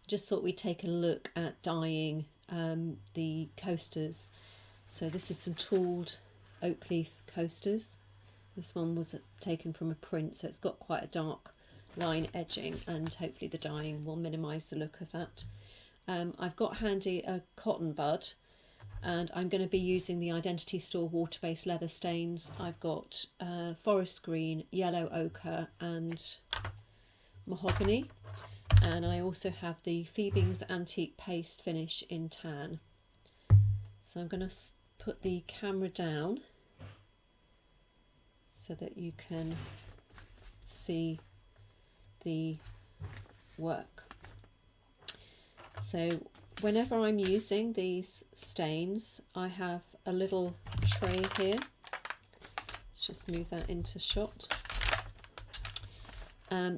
just thought we'd take a look at dyeing the coasters. So this is some tooled oak leaf coasters. This one was taken from a print, so it's got quite a dark line edging, and hopefully the dyeing will minimise the look of that. I've got handy a cotton bud, and I'm going to be using the Identity Store water-based leather stains. I've got forest green, yellow ochre and mahogany, and I also have the Fiebing's Antique Paste finish in tan. So I'm going to put the camera down so that you can see the work. So whenever I'm using these stains, I have a little tray here. Let's just move that into shot.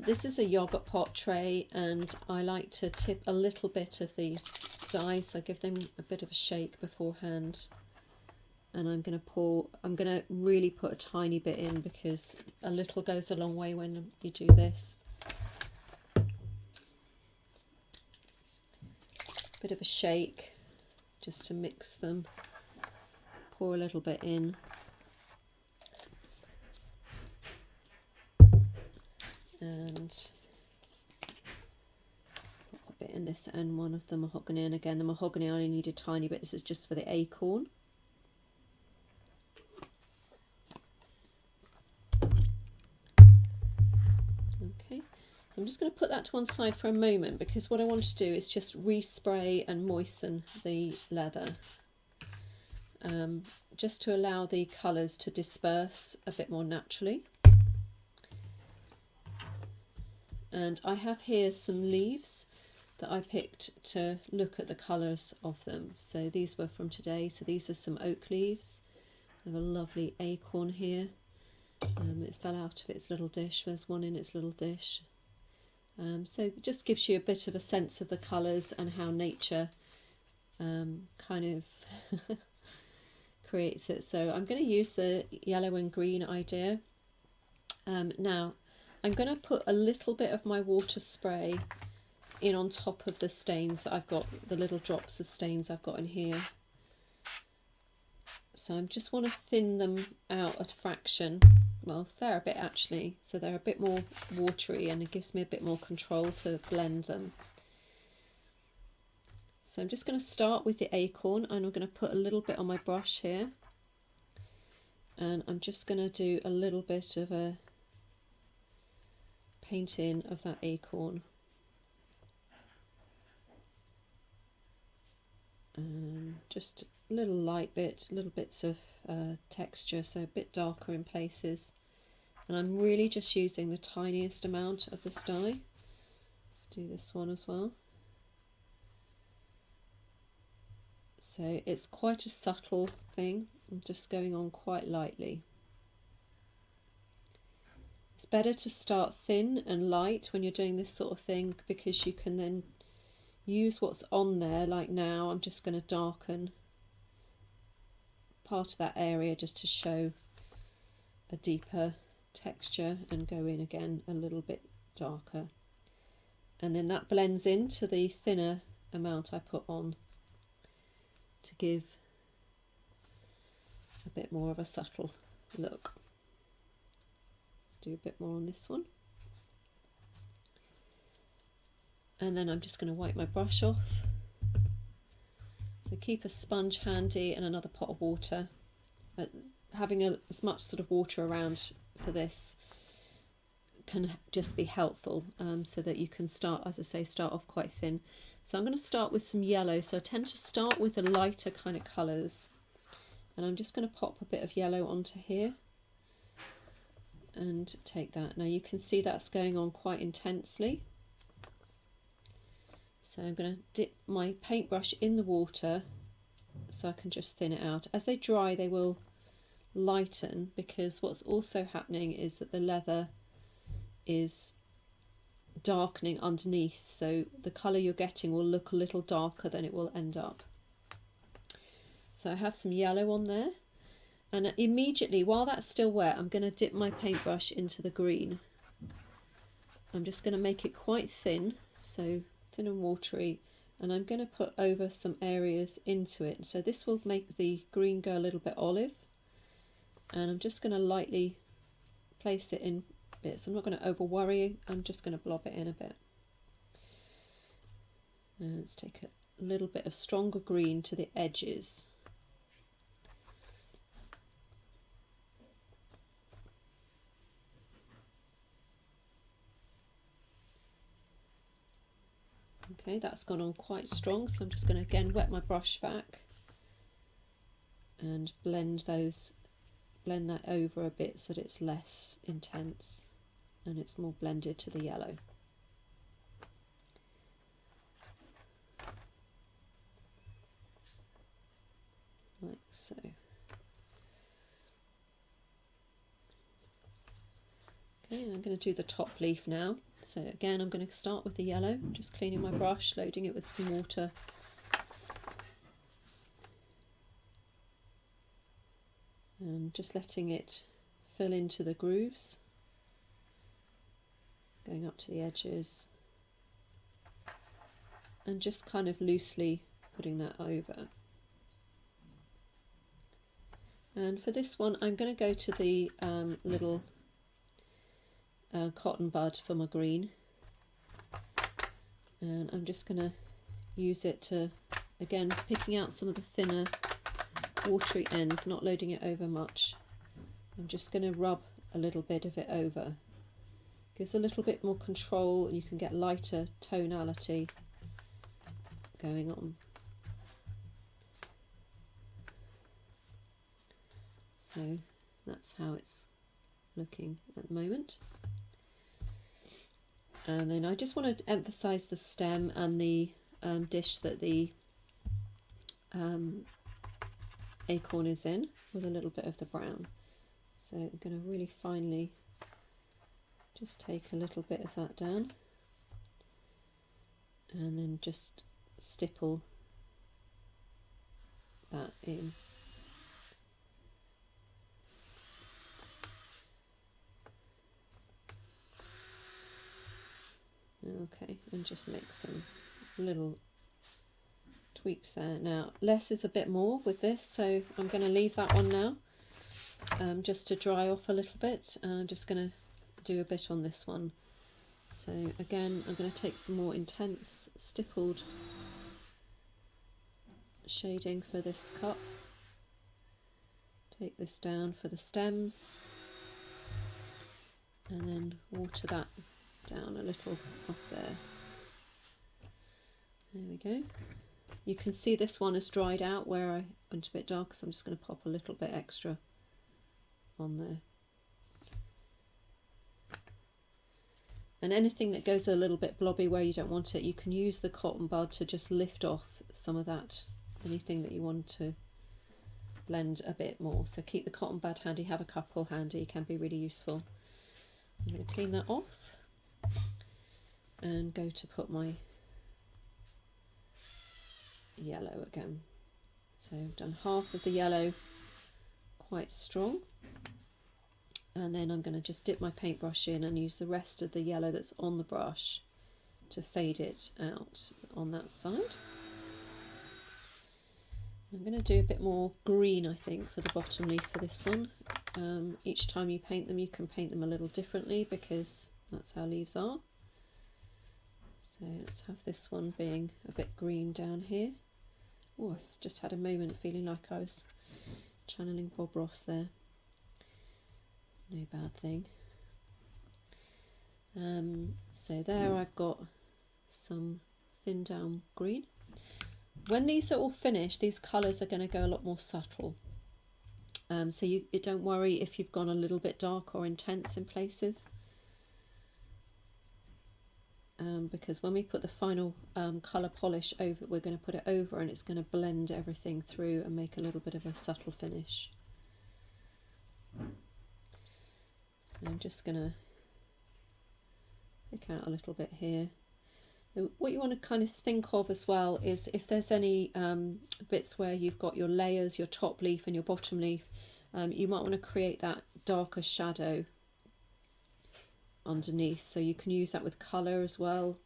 This is a yogurt pot tray, and I like to tip a little bit of the dye, so I give them a bit of a shake beforehand. And I'm going to really put a tiny bit in, because a little goes a long way when you do this. Bit of a shake just to mix them. Pour a little bit in. And put a bit in this end, one of the mahogany, and again the mahogany I only need a tiny bit. This is just for the acorn. Okay, so I'm just going to put that to one side for a moment, because what I want to do is just respray and moisten the leather, just to allow the colours to disperse a bit more naturally. And I have here some leaves that I picked to look at the colours of them. So these were from today. So these are some oak leaves. I have a lovely acorn here. It fell out of its little dish. There's one in its little dish. So it just gives you a bit of a sense of the colours and how nature kind of creates it. So I'm going to use the yellow and green idea. Now I'm going to put a little bit of my water spray in on top of the stains that I've got, the little drops of stains I've got in here. So I just want to thin them out a fraction, well, a fair bit actually, so they're a bit more watery, and it gives me a bit more control to blend them. So I'm just going to start with the acorn, and I'm going to put a little bit on my brush here, and I'm just going to do a little bit of a painting of that acorn. Just a little light bit, little bits of texture, so a bit darker in places. And I'm really just using the tiniest amount of this dye. Let's do this one as well. So it's quite a subtle thing. I'm just going on quite lightly. It's better to start thin and light when you're doing this sort of thing, because you can then use what's on there. Like now I'm just going to darken part of that area just to show a deeper texture, and go in again a little bit darker, and then that blends into the thinner amount I put on to give a bit more of a subtle look. Let's do a bit more on this one. And then I'm just going to wipe my brush off. So keep a sponge handy and another pot of water. But having as much sort of water around for this can just be helpful, so that you can start, as I say, start off quite thin. So I'm going to start with some yellow. So I tend to start with the lighter kind of colours. And I'm just going to pop a bit of yellow onto here and take that. Now you can see that's going on quite intensely. So I'm going to dip my paintbrush in the water so I can just thin it out. As they dry, they will lighten, because what's also happening is that the leather is darkening underneath, so the colour you're getting will look a little darker than it will end up. So I have some yellow on there, and immediately while that's still wet, I'm going to dip my paintbrush into the green. I'm just going to make it quite thin, so thin and watery, and I'm going to put over some areas into it. So this will make the green go a little bit olive, and I'm just going to lightly place it in bits. I'm not going to over worry, I'm just going to blob it in a bit. And let's take a little bit of stronger green to the edges. Okay, that's gone on quite strong, so I'm just going to again wet my brush back and blend that over a bit so that it's less intense and it's more blended to the yellow. Like so. Okay, I'm going to do the top leaf now. So again, I'm going to start with the yellow, just cleaning my brush, loading it with some water. And just letting it fill into the grooves, going up to the edges, and just kind of loosely putting that over. And for this one, I'm going to go to the little cotton bud for my green, and I'm just going to use it to, again, picking out some of the thinner watery ends, not loading it over much. I'm just going to rub a little bit of it over. Gives a little bit more control, you can get lighter tonality going on. So that's how it's looking at the moment. And then I just want to emphasize the stem and the dish that the acorn is in with a little bit of the brown. So I'm going to really finely just take a little bit of that down and then just stipple that in. Okay, and just make some little tweaks there. Now, less is a bit more with this, so I'm going to leave that on now, just to dry off a little bit, and I'm just going to do a bit on this one. So again, I'm going to take some more intense stippled shading for this cup. Take this down for the stems, and then water that down a little off there. There we go. You can see this one has dried out where I went a bit dark, so I'm just going to pop a little bit extra on there. And anything that goes a little bit blobby where you don't want it, you can use the cotton bud to just lift off some of that, anything that you want to blend a bit more. So keep the cotton bud handy, have a couple handy, can be really useful. I'm going to clean that off and go to put my yellow again. So I've done half of the yellow quite strong, and then I'm going to just dip my paintbrush in and use the rest of the yellow that's on the brush to fade it out on that side. I'm going to do a bit more green, I think, for the bottom leaf for this one. Each time you paint them, you can paint them a little differently because that's how leaves are. So let's have this one being a bit green down here. Oh, I've just had a moment feeling like I was channeling Bob Ross there. No bad thing. So there I've got some thin down green. When these are all finished, these colours are going to go a lot more subtle. So you don't worry if you've gone a little bit dark or intense in places. Because when we put the final colour polish over, we're going to put it over and it's going to blend everything through and make a little bit of a subtle finish. So I'm just going to pick out a little bit here. What you want to kind of think of as well is if there's any bits where you've got your layers, your top leaf and your bottom leaf, you might want to create that darker shadow underneath, so you can use that with colour as well.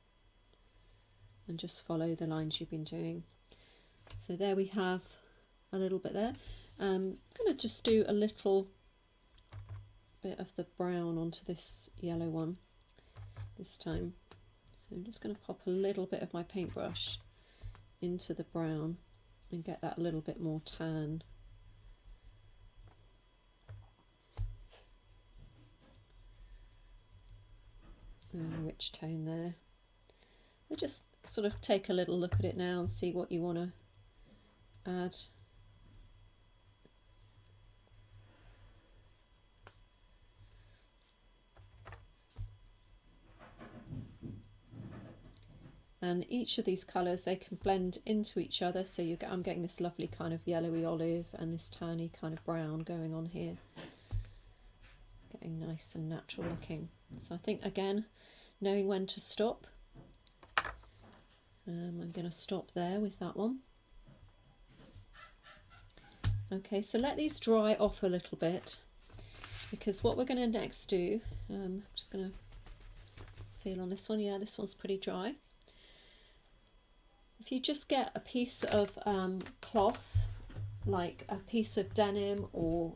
and just follow the lines you've been doing. So there we have a little bit there. I'm going to just do a little bit of the brown onto this yellow one this time. So I'm just going to pop a little bit of my paintbrush into the brown and get that a little bit more tan. And a rich tone there. So just sort of take a little look at it now and see what you want to add. And each of these colours, they can blend into each other, so I'm getting this lovely kind of yellowy olive and this tanny kind of brown going on here. Getting nice and natural looking. So I think, again, knowing when to stop. I'm going to stop there with that one. Okay, so let these dry off a little bit, because what we're going to next do, I'm just going to feel on this one. Yeah, this one's pretty dry. If you just get a piece of cloth, like a piece of denim or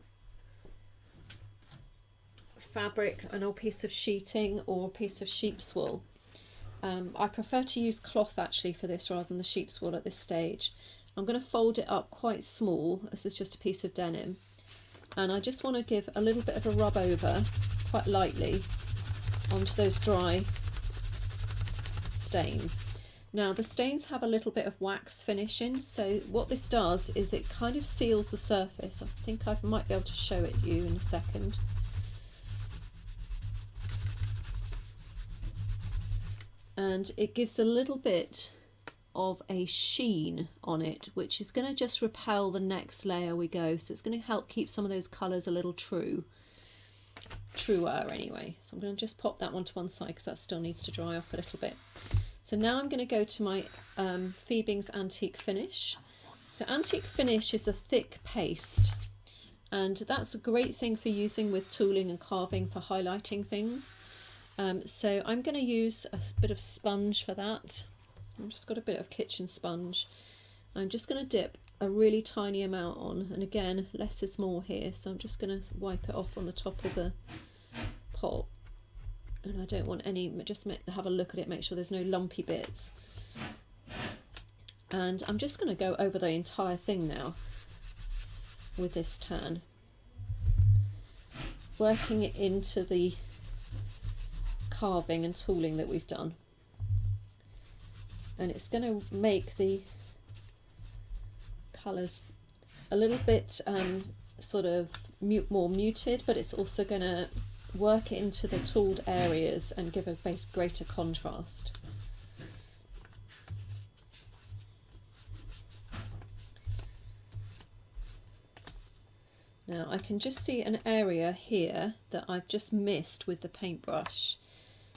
fabric, an old piece of sheeting or a piece of sheep's wool. I prefer to use cloth actually for this rather than the sheep's wool at this stage. I'm going to fold it up quite small. This is just a piece of denim. And I just want to give a little bit of a rub over, quite lightly, onto those dry stains. Now the stains have a little bit of wax finish in, so what this does is it kind of seals the surface. I think I might be able to show it to you in a second. And it gives a little bit of a sheen on it, which is going to just repel the next layer we go. So it's going to help keep some of those colours a little truer anyway. So I'm going to just pop that one to one side because that still needs to dry off a little bit. So now I'm going to go to my Fiebing's Antique Finish. So Antique Finish is a thick paste, and that's a great thing for using with tooling and carving for highlighting things. So I'm going to use a bit of sponge for that. I've just got a bit of kitchen sponge. I'm just going to dip a really tiny amount on, and again, less is more here, so I'm just going to wipe it off on the top of the pot. And I don't want any, just have a look at it, make sure there's no lumpy bits. And I'm just going to go over the entire thing now with this tan, working it into the carving and tooling that we've done. And it's going to make the colours a little bit sort of more muted, but it's also going to work it into the tooled areas and give a greater contrast. Now I can just see an area here that I've just missed with the paintbrush.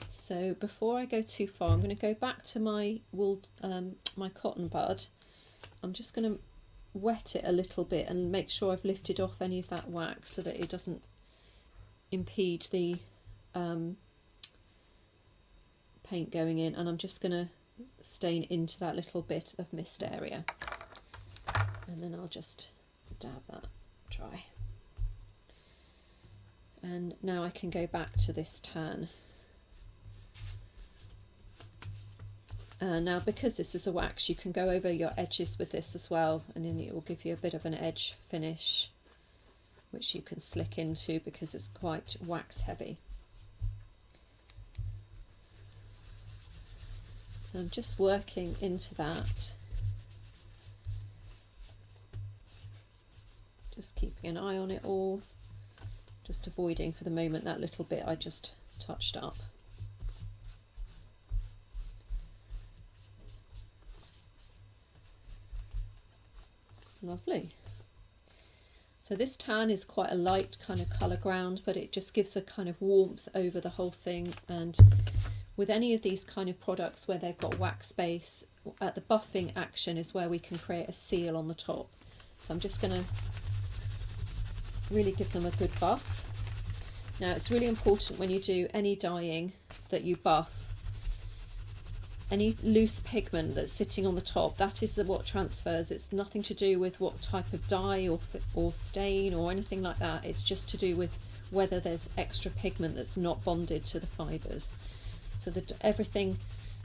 So before I go too far, I'm going to go back to my wool, my cotton bud. I'm just going to wet it a little bit and make sure I've lifted off any of that wax so that it doesn't impede the paint going in, and I'm just going to stain into that little bit of mist area, and then I'll just dab that dry. And now I can go back to this tan. Now because this is a wax, you can go over your edges with this as well, and then it will give you a bit of an edge finish which you can slick into because it's quite wax heavy. So I'm just working into that, just keeping an eye on it all, just avoiding for the moment that little bit I just touched up. Lovely. So this tan is quite a light kind of colour ground, but it just gives a kind of warmth over the whole thing. And with any of these kind of products where they've got wax base, at the buffing action is where we can create a seal on the top. So I'm just going to really give them a good buff. Now it's really important when you do any dyeing that you buff, any loose pigment that's sitting on the top, that is what transfers. It's nothing to do with what type of dye or stain or anything like that. It's just to do with whether there's extra pigment that's not bonded to the fibres. So that everything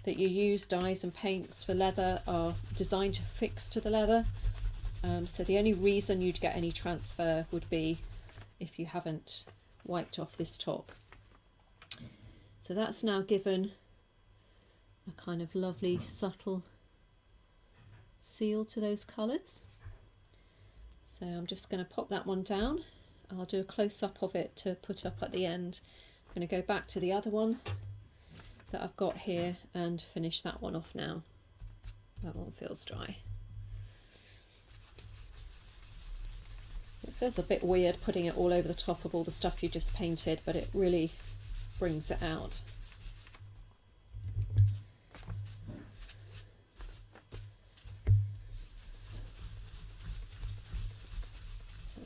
that you use, dyes and paints for leather, are designed to fix to the leather. So the only reason you'd get any transfer would be if you haven't wiped off this top. So that's now given a kind of lovely subtle seal to those colours. So I'm just going to pop that one down. I'll do a close-up of it to put up at the end. I'm going to go back to the other one that I've got here and finish that one off now. That one feels dry. It feels a bit weird putting it all over the top of all the stuff you just painted, but it really brings it out.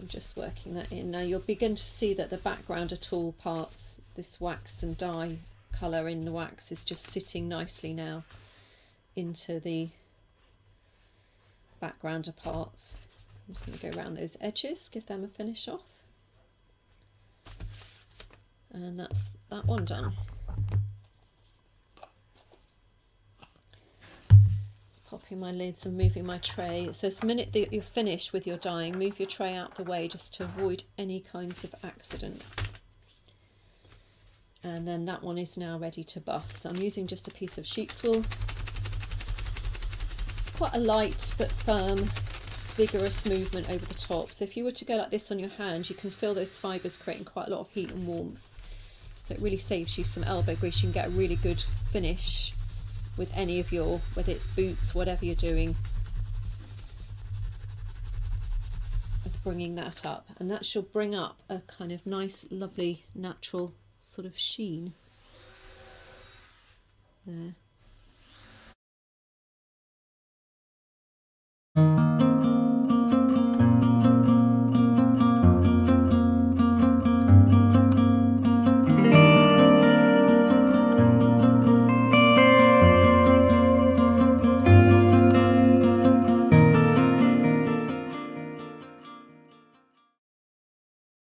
Just working that in. Now you'll begin to see that the background at all parts, this wax and dye colour in the wax is just sitting nicely now into the background of parts. I'm just going to go around those edges, give them a finish off. And that's that one done. Popping my lids and moving my tray. So it's the minute that you're finished with your dyeing, move your tray out the way just to avoid any kinds of accidents. And then that one is now ready to buff. So I'm using just a piece of sheep's wool. Quite a light but firm, vigorous movement over the top. So if you were to go like this on your hand, you can feel those fibres creating quite a lot of heat and warmth. So it really saves you some elbow grease. You can get a really good finish with any of your, whether it's boots, whatever you're doing, with bringing that up. And that shall bring up a kind of nice, lovely, natural sort of sheen there.